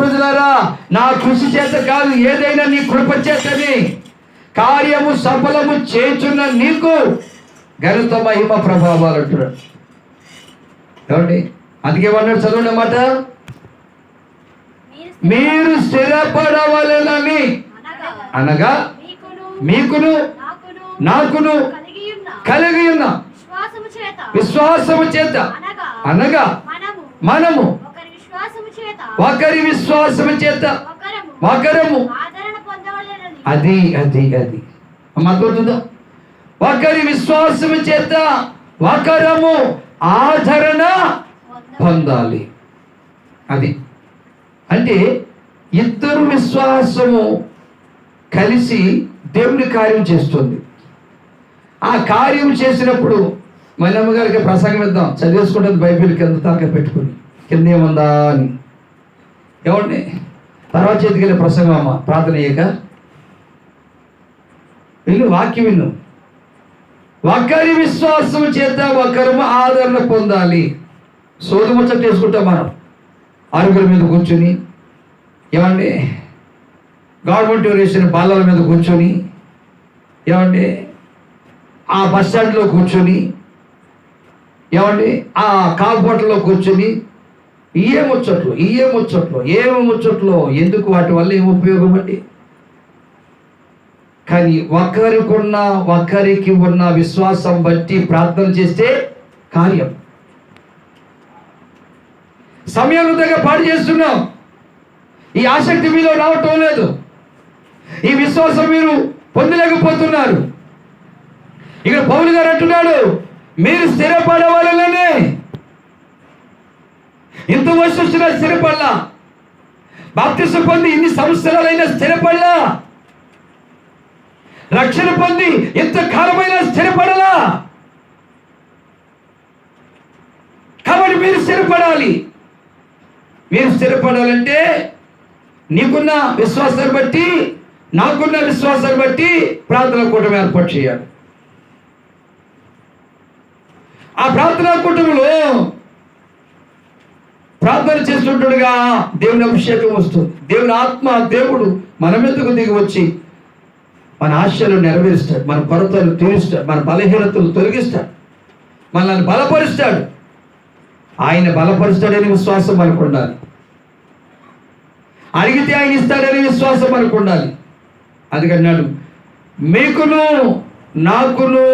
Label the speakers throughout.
Speaker 1: ప్రజలారా, నా కృషి చేత కాదు, ఏదైనా నీ కృప చేతని కార్యము సఫలము చేయుచున్న నీకు ఘనత మహిమ ప్రభావాలు అంటున్నాడు. ఏమండి? అందుకే అన్నాడు, చదవండి అన్నమాట, మీరు స్థిరపడవలెనని అనగా మీకును నాకును కలిగి ఉన్న విశ్వాసము చేత అనగా మనము ఒకరి విశ్వాసము చేత ఒకరము అది అర్థమవుతుందా? ఒకరి విశ్వాసము చేత ఒకరము ఆదరణ పొందాలి. అది అంటే ఇద్దరు విశ్వాసము కలిసి దేవుని కార్యం చేస్తుంది. ఆ కార్యం చేసినప్పుడు మన అమ్మగారికి ప్రసంగం ఇద్దాం, చదివేసుకుంటుంది బైబిల్ కింద తాక పెట్టుకుని, కింద ఏముందా అని. ఏమండి? తర్వాత చేతికెళ్ళి ప్రసంగం అమ్మ, ప్రార్థన అయ్యాక విను, వాక్యం విను. ఒకరి విశ్వాసం చేత ఒకరు ఆదరణ పొందాలి. సోది ముచ్చట చేసుకుంటాం మనం అరుగుల మీద కూర్చొని, ఏమండి, గవర్నమెంట్ వేసిన బాలల మీద కూర్చొని, ఏమండి, ఆ బస్ స్టాండ్లో కూర్చొని, ఏమండి, ఆ కాల్పోటలో కూర్చొని, ఏం ముచ్చట్లు ఎందుకు? వాటి వల్ల ఏం ఉపయోగం అండి? కానీ ఒకరికి ఉన్న విశ్వాసం బట్టి ప్రార్థన చేస్తే కార్యం. సమయం దగ్గర పాడు చేస్తున్నాం. ఈ ఆసక్తి మీలో రావటం లేదు. ఈ విశ్వాసం మీరు పొందలేకపోతున్నారు. ఇక్కడ పౌలు గారు అంటున్నాడు, మీరు స్థిరపడవాలనే. ఇంత వయసు వచ్చినా స్థిరపడలా, బాప్తిసం పొంది ఇన్ని సంవత్సరాలైనా స్థిరపడలా, రక్షణ పొంది ఎంత కాలమైనా స్థిరపడలా. కాబట్టి మీరు స్థిరపడాలి. మీరు స్థిరపడాలంటే నీకున్న విశ్వాసాన్ని బట్టి, నాకున్న విశ్వాసాన్ని బట్టి ప్రార్థనా కూటమి ఏర్పాటు చేయాలి. ఆ ప్రార్థనా కూటమిలో ప్రార్థన చేస్తుండగా దేవుని అభిషేకం వస్తుంది. దేవుని ఆత్మ, దేవుడు మన మీదకు దిగి వచ్చి మన ఆశలు నెరవేరుస్తాడు, మన కొరతలు తీరుస్తాడు, మన బలహీనతలు తొలగిస్తాడు, మనల్ని బలపరుస్తాడు. ఆయన బలపరుస్తాడని విశ్వాసం మనకు ఉండాలి. అడిగితే ఆయన ఇస్తాడని విశ్వాసం మనకు ఉండాలి. అందుకన్నాడు, మీకును నాకును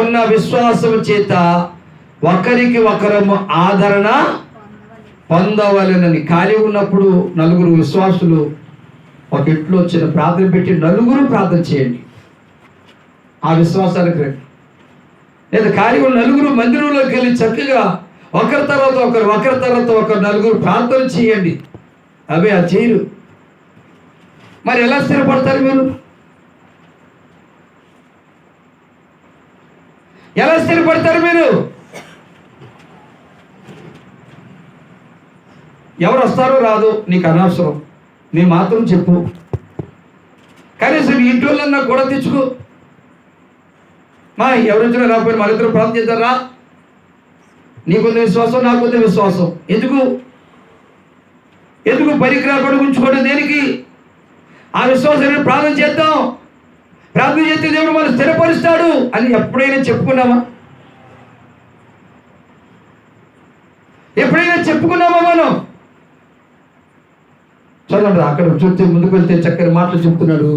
Speaker 1: ఉన్న విశ్వాసం చేత ఒకరికి ఒకరము ఆదరణ పొందవలెనని. ఖాళీ ఉన్నప్పుడు నలుగురు విశ్వాసులు ఒక ఇంట్లో వచ్చిన ప్రార్థన పెట్టి నలుగురు ప్రార్థన చేయండి, ఆ విశ్వాసానికి రండి. లేదా ఖాళీ ఉన్న నలుగురు మందిరంలోకి వెళ్ళి చక్కగా ఒకరి తర్వాత ఒకరు నలుగురు ప్రార్థన చేయండి. అవే అది చేయరు. మరి ఎలా స్థిరపడతారు మీరు? ఎలా స్థిరపడతారు మీరు? ఎవరు వస్తారో రాదు నీకు అనవసరం, నీ మాత్రం చెప్పు. కనీసం ఇంట్లోన్నా కూడా తెచ్చుకో. మా ఎవరు వచ్చినా రాకపోయినా మన ఇద్దరు ప్రార్థన చేద్దారా? నీకుంది విశ్వాసం, నాకుంది విశ్వాసం. ఎందుకు పనికి రాకుండా ఉంచుకోవడం దేనికి? ఆ విశ్వాసాన్ని ప్రార్థన చేద్దాం. ప్రార్థన చేస్తే దేవుడు మనం స్థిరపరుస్తాడు అని ఎప్పుడైనా చెప్పుకున్నామా? మనం చదవండి. అక్కడ చూస్తే ముందుకు వెళ్తే చక్కని మాటలు చెప్తున్నాడు.